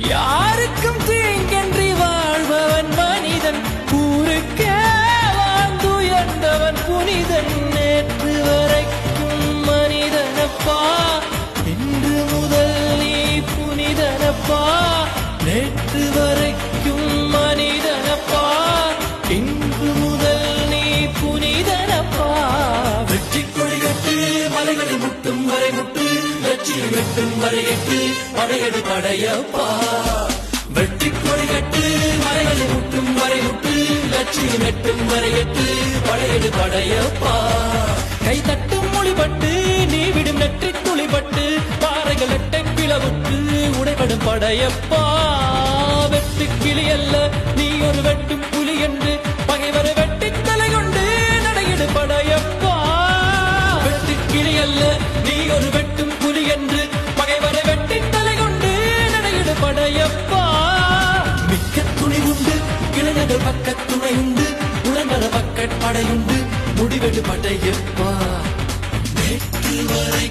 யாருக்கும் தீங்கன்றி வாழ்பவன் மனிதன், ஊருக்கே வாழ்ந்துயர்ந்தவன் புனிதன். நேற்று வரைக்கும் மனிதனப்பா, இன்று முதல் நீ புனிதனப்பா. நேற்று வரைக்கும் மனிதனப்பா, இன்று முதல் நீ புனிதனப்பா. வெற்றி கொடிகட்டு மலைகளை முட்டும் வரை முட்டு, வெற்றியை வெட்டும் வரை எட்டு, படையெடு படையப்பா. வெற்றி கொடிகட்டு மலைகளை முட்டும் வரை முட்டு, வெற்றியை வெட்டும் வரை எட்டு, படையெடு படையப்பா. கை தட்டும் மொழிபட்டு நீ விடும் நெற்றி துளிபட்டு, பாறைகள் எட்டை பிளவுட்டு உடைபடும் படையப்பா. வெட்டு கிளி அல்ல நீ ஒரு வெட்டும் புலி என்று, பகைவரை வெட்டி தலை கொண்டு நடையிடு படையப்பா. வெட்டு கிளி அல்ல நீ ஒரு வெட்டும் புலி என்று, பகைவரை வெட்டி தலை கொண்டு நடையிடு படையப்பா. மிக்க துணி உண்டு இளைஞர்கள் பக்க துணை உண்டு, உடனர பக்க படையுண்டு முடிவெடு படையப்பா. நேற்று வரை